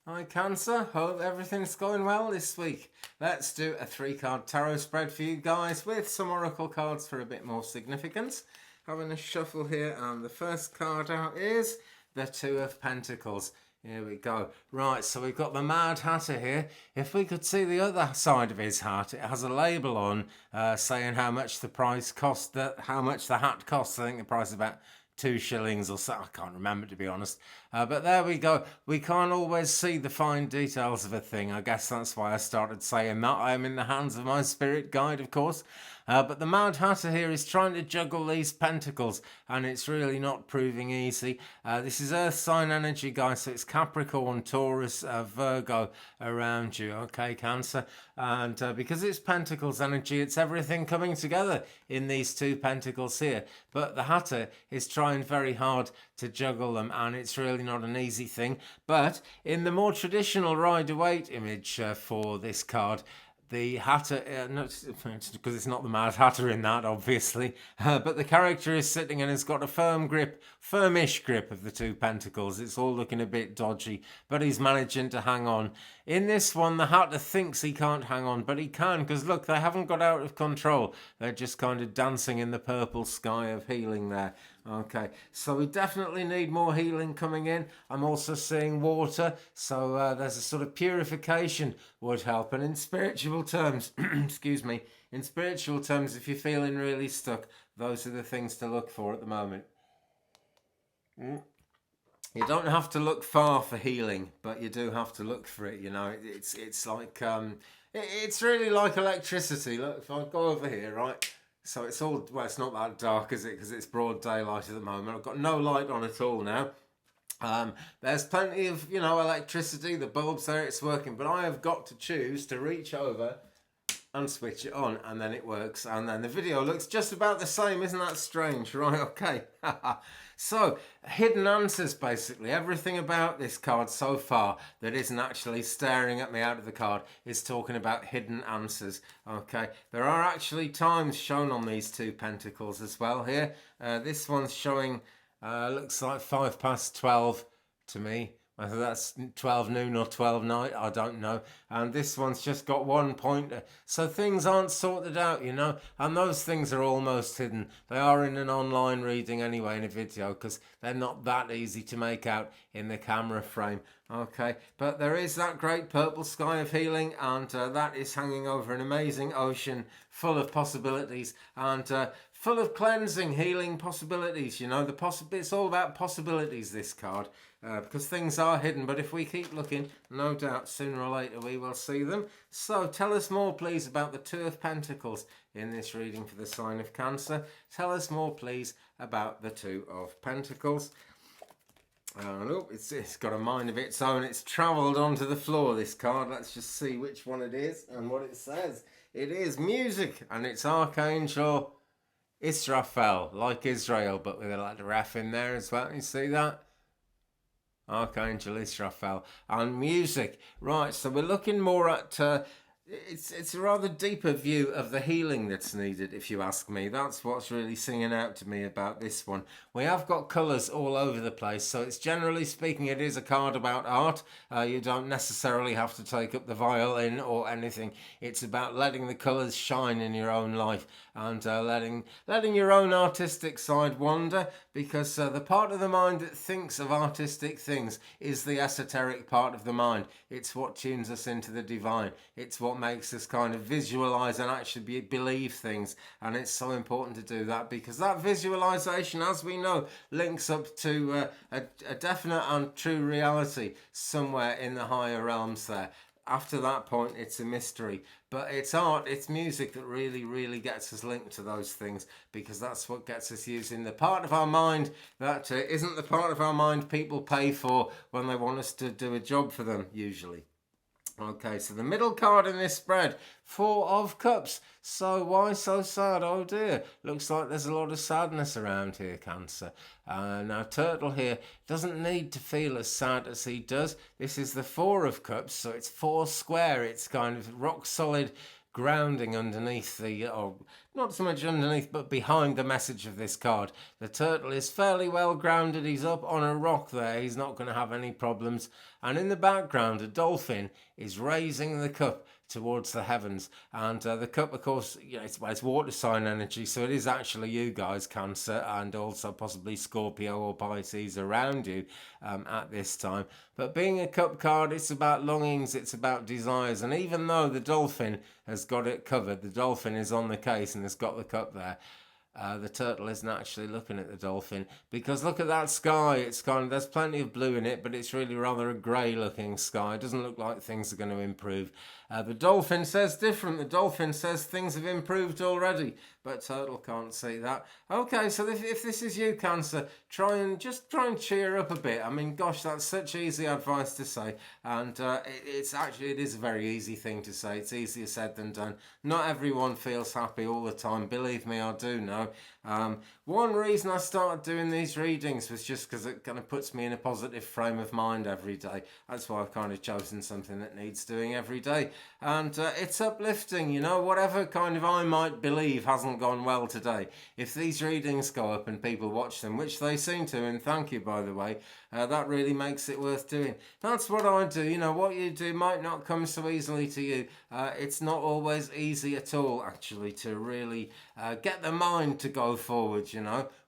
Hi Cancer, hope everything's going well this week. Let's do a 3 card tarot spread for you guys with some oracle cards for a bit more significance. Having a shuffle here, and the first card out is the Two of Pentacles. Here we go. Right, so we've got the Mad Hatter here. If we could see the other side of his hat, it has a label on saying how much the price cost, how much the hat costs. I think the price is about 2 shillings or so. I can't remember, to be honest. But there we go. We can't always see the fine details of a thing. I guess that's why I started saying that. I am in the hands of my spirit guide, of course. But the Mad Hatter here is trying to juggle these pentacles, and it's really not proving easy. This is Earth sign energy, guys, so it's Capricorn, Taurus, Virgo around you, okay, Cancer? And because it's Pentacles energy, it's everything coming together in these two pentacles here. But the Hatter is trying very hard to juggle them, and it's really not an easy thing. But in the more traditional Rider-Waite image for this card, the Hatter, because it's not the Mad Hatter in that, obviously, but the character is sitting and has got a firm grip, firmish grip of the two pentacles. It's all looking a bit dodgy, but he's managing to hang on. In this one, the Hatter thinks he can't hang on, but he can, because look, they haven't got out of control. They're just kind of dancing in the purple sky of healing there. Okay, so we definitely need more healing coming in. I'm also seeing water, so there's a sort of purification would help. And in spiritual terms, excuse me, in spiritual terms, if you're feeling really stuck, those are the things to look for at the moment. You don't have to look far for healing, but you do have to look for it. You know, it's like it's really like electricity. Look, if I go over here, right. So it's all, well, it's not that dark, is it? Because it's broad daylight at the moment. I've got no light on at all now. There's plenty of, electricity, the bulb's there, it's working. But I have got to choose to reach over and switch it on, and then it works. And then the video looks just about the same. Isn't that strange? Right, okay. So, hidden answers, basically. Everything about this card so far that isn't actually staring at me out of the card is talking about hidden answers. Okay, there are actually times shown on these two pentacles as well here. This one's showing, looks like 12 to me. Whether that's 12 noon or 12 night, I don't know. And this one's just got one pointer. So things aren't sorted out, and those things are almost hidden. They are in an online reading anyway, in a video, because they're not that easy to make out in the camera frame. Okay, but there is that great purple sky of healing, and that is hanging over an amazing ocean full of possibilities, and full of cleansing, healing possibilities. It's all about possibilities, this card. Because things are hidden, but if we keep looking, no doubt sooner or later we will see them. So tell us more, please, about the Two of Pentacles in this reading for the sign of Cancer. Tell us more, please, about the Two of Pentacles. Oh, it's got a mind of its own. It's travelled onto the floor, this card. Let's just see which one it is and what it says. It is music, and it's Archangel Israfel, like Israel, but with a letter F in there as well. You see that? Archangel Israfel. And music. Right, so we're looking more at it's a rather deeper view of the healing that's needed, if you ask me. That's what's really singing out to me about this one. We have got colours all over the place, so it's generally speaking, it is a card about art. You don't necessarily have to take up the violin or anything. It's about letting the colours shine in your own life, and letting your own artistic side wander, because the part of the mind that thinks of artistic things is the esoteric part of the mind. It's what tunes us into the divine. It's what makes us kind of visualize and actually believe things, and it's so important to do that, because that visualization, as we know, links up to a definite and true reality somewhere in the higher realms there. After that point, it's a mystery. But it's art, it's music that really, really gets us linked to those things, because that's what gets us using the part of our mind that isn't the part of our mind people pay for when they want us to do a job for them, usually. Okay, so the middle card in this spread, Four of Cups. So why so sad? Oh dear. Looks like there's a lot of sadness around here, Cancer. Now, Turtle here doesn't need to feel as sad as he does. This is the Four of Cups, so it's four square. It's kind of rock solid grounding underneath the, or not so much underneath but behind the message of this card. The turtle is fairly well grounded. He's up on a rock there. He's not going to have any problems. And in the background, a dolphin is raising the cup towards the heavens, and the cup, of course, it's water sign energy, so it is actually you guys, Cancer, and also possibly Scorpio or Pisces around you at this time. But being a cup card, it's about longings, it's about desires, and even though the dolphin has got it covered, the dolphin is on the case and has got the cup there, the turtle isn't actually looking at the dolphin, because look at that sky. It's there's plenty of blue in it, but it's really rather a grey looking sky. It doesn't look like things are going to improve. The dolphin says different. The dolphin says things have improved already, but turtle can't see that. Okay, so if this is you, Cancer, try and cheer up a bit. I mean, gosh, that's such easy advice to say, and it is a very easy thing to say. It's easier said than done. Not everyone feels happy all the time. Believe me, I do know. One reason I started doing these readings was just because it kind of puts me in a positive frame of mind every day. That's why I've kind of chosen something that needs doing every day. And it's uplifting, whatever kind of I might believe hasn't gone well today. If these readings go up and people watch them, which they seem to, and thank you, by the way, that really makes it worth doing. That's what I do. What you do might not come so easily to you. It's not always easy at all, actually, to really get the mind to go forward.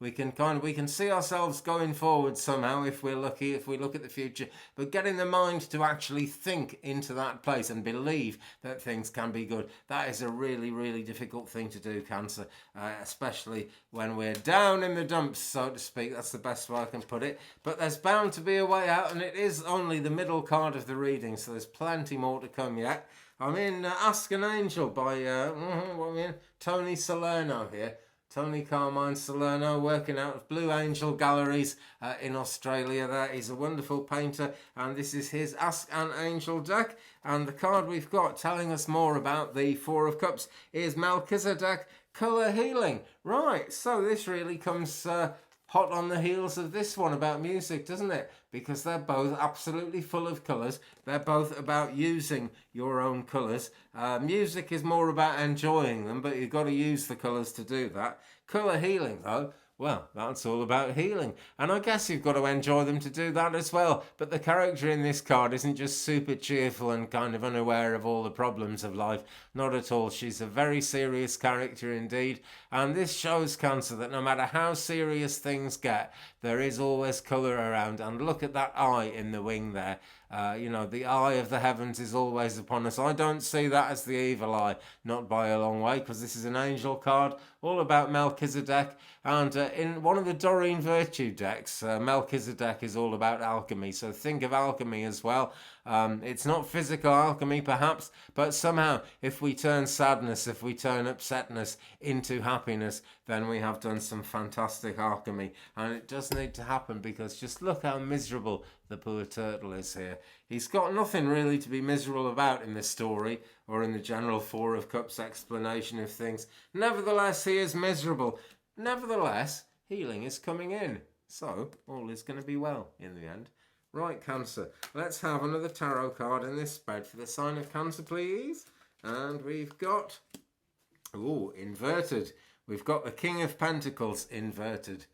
We can see ourselves going forward somehow if we're lucky, if we look at the future, but getting the mind to actually think into that place and believe that things can be good, that is a really, really difficult thing to do, Cancer, especially when we're down in the dumps, so to speak. That's the best way I can put it. But there's bound to be a way out, and it is only the middle card of the reading, so there's plenty more to come yet. I'm in Ask an Angel by Tony Salerno here. Tony Carmine Salerno, working out of Blue Angel Galleries in Australia there. He's a wonderful painter, and this is his Ask an Angel deck. And the card we've got telling us more about the Four of Cups is Melchizedek, Colour Healing. Right, so this really comes hot on the heels of this one about music, doesn't it? Because they're both absolutely full of colours. They're both about using your own colours. Music is more about enjoying them, but you've got to use the colours to do that. Colour healing, though, well, that's all about healing. And I guess you've got to enjoy them to do that as well. But the character in this card isn't just super cheerful and kind of unaware of all the problems of life. Not at all. She's a very serious character indeed. And this shows, Cancer, that no matter how serious things get, there is always colour around. And look at that eye in the wing there. The eye of the heavens is always upon us. I don't see that as the evil eye, not by a long way, because this is an angel card, all about Melchizedek. And in one of the Doreen Virtue decks, Melchizedek is all about alchemy. So think of alchemy as well. It's not physical alchemy, perhaps, but somehow if we turn sadness, if we turn upsetness into happiness, then we have done some fantastic alchemy. And it does need to happen, because just look how miserable the poor turtle is here. He's got nothing really to be miserable about in this story or in the general Four of Cups explanation of things. Nevertheless, he is miserable. Nevertheless, healing is coming in. So, all is going to be well in the end. Right, Cancer, let's have another tarot card in this spread for the sign of Cancer, please. And we've got, inverted. We've got the King of Pentacles inverted.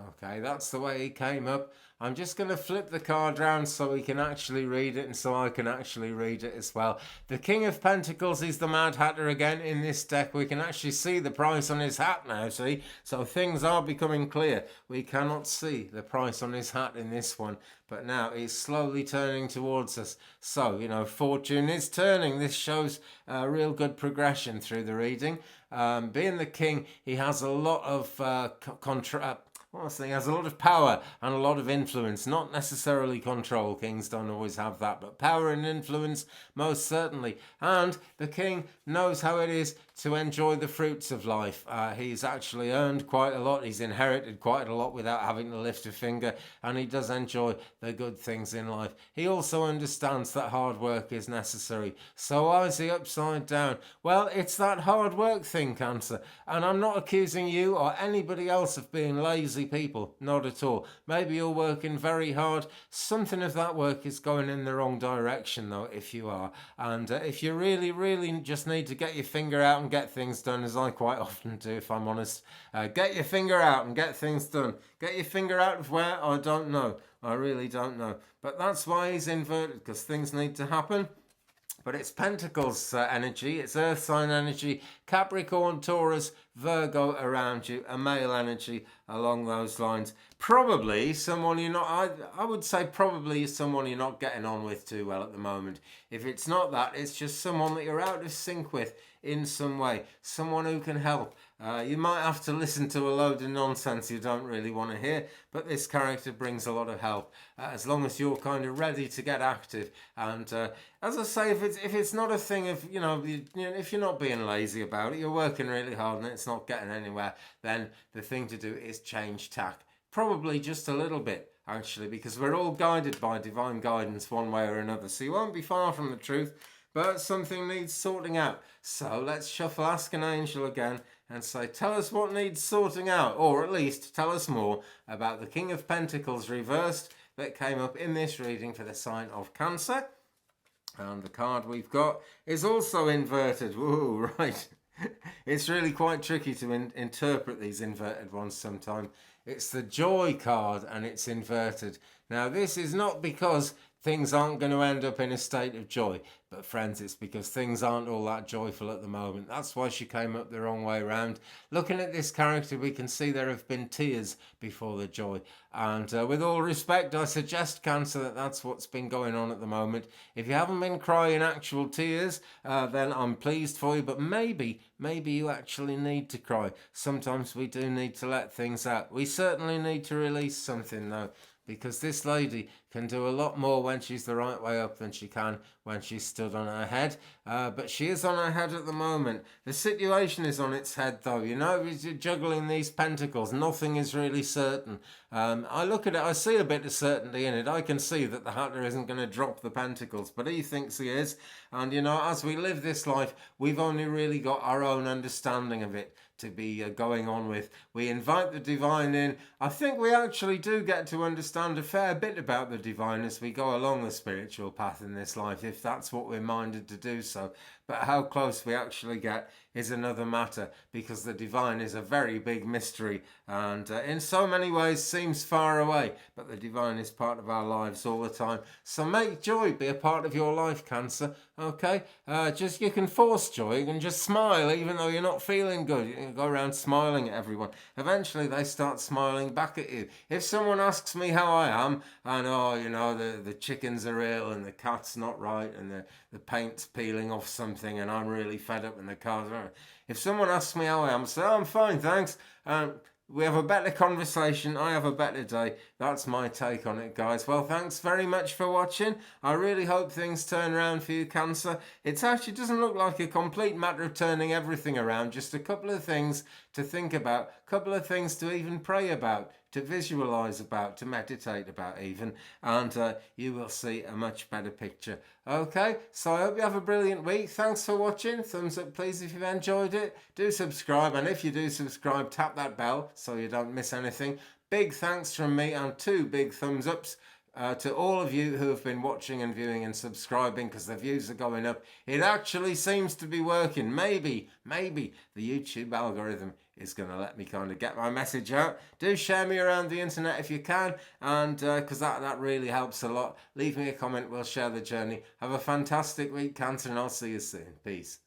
Okay, that's the way he came up. I'm just going to flip the card round so we can actually read it and so I can actually read it as well. The King of Pentacles is the Mad Hatter again in this deck. We can actually see the price on his hat now, see? So things are becoming clear. We cannot see the price on his hat in this one, but now he's slowly turning towards us. So, fortune is turning. This shows a real good progression through the reading. Being the king, he has a lot of he has a lot of power and a lot of influence, not necessarily control. Kings don't always have that, but power and influence most certainly. And the king knows how it is to enjoy the fruits of life. He's actually earned quite a lot. He's inherited quite a lot without having to lift a finger, and he does enjoy the good things in life. He also understands that hard work is necessary. So why is he upside down? Well, it's that hard work thing, Cancer, and I'm not accusing you or anybody else of being lazy lazy people, not at all. Maybe you're working very hard. Something of that work is going in the wrong direction though, if you are. And if you really, really just need to get your finger out and get things done, as I quite often do, if I'm honest, get your finger out and get things done. Get your finger out of where? I don't know. I really don't know. But that's why he's inverted, because things need to happen. But it's Pentacles energy, it's Earth sign energy, Capricorn, Taurus, Virgo around you, a male energy along those lines. Probably someone you're not, I would say probably someone you're not getting on with too well at the moment. If it's not that, it's just someone that you're out of sync with in some way, someone who can help. You might have to listen to a load of nonsense you don't really want to hear, but this character brings a lot of help as long as you're kind of ready to get active. And as I say, if it's not a thing of, if you're not being lazy about it, you're working really hard and it's not getting anywhere, then the thing to do is change tack. Probably just a little bit, actually, because we're all guided by divine guidance one way or another. So you won't be far from the truth, but something needs sorting out. So let's shuffle Ask an Angel again and say, tell us what needs sorting out, or at least tell us more about the King of Pentacles reversed that came up in this reading for the sign of Cancer. And the card we've got is also inverted. Whoa, right. It's really quite tricky to interpret these inverted ones sometimes. It's the Joy card and it's inverted. Now this is not because things aren't going to end up in a state of joy, but friends, it's because things aren't all that joyful at the moment. That's why she came up the wrong way round. Looking at this character, we can see there have been tears before the joy. And with all respect, I suggest, Cancer, that that's what's been going on at the moment. If you haven't been crying actual tears, then I'm pleased for you. But maybe you actually need to cry. Sometimes we do need to let things out. We certainly need to release something, though, because this lady can do a lot more when she's the right way up than she can when she's stood on her head. But she is on her head at the moment. The situation is on its head, though. You know, you're juggling these pentacles. Nothing is really certain. I look at it, I see a bit of certainty in it. I can see that the Hatter isn't going to drop the pentacles, but he thinks he is. And, you know, as we live this life, we've only really got our own understanding of it to be going on with. We invite the divine in. I think we actually do get to understand a fair bit about the divine as we go along the spiritual path in this life, if that's what we're minded to do so. But how close we actually get is another matter, because the divine is a very big mystery and in so many ways seems far away, but the divine is part of our lives all the time. So make joy be a part of your life, Cancer, okay? Just you can force joy, you can just smile even though you're not feeling good. You can go around smiling at everyone. Eventually they start smiling back at you. If someone asks me how I am, and the chickens are ill and the cat's not right and the paint's peeling off something and I'm really fed up and the car's right. If someone asks me how I am, I say, I'm fine, thanks. We have a better conversation. I have a better day. That's my take on it, guys. Well, thanks very much for watching. I really hope things turn around for you, Cancer. It actually doesn't look like a complete matter of turning everything around. Just a couple of things to think about, a couple of things to even pray about, to visualize about, to meditate about even, and you will see a much better picture. Okay, so I hope you have a brilliant week. Thanks for watching. Thumbs up please if you've enjoyed it. Do subscribe, and if you do subscribe, tap that bell so you don't miss anything. Big thanks from me and 2 big thumbs ups to all of you who have been watching and viewing and subscribing, because the views are going up. It actually seems to be working. Maybe the YouTube algorithm is going to let me kind of get my message out. Do share me around the internet if you can, and because that really helps a lot. Leave me a comment, we'll share the journey. Have a fantastic week, Cancer, and I'll see you soon. Peace.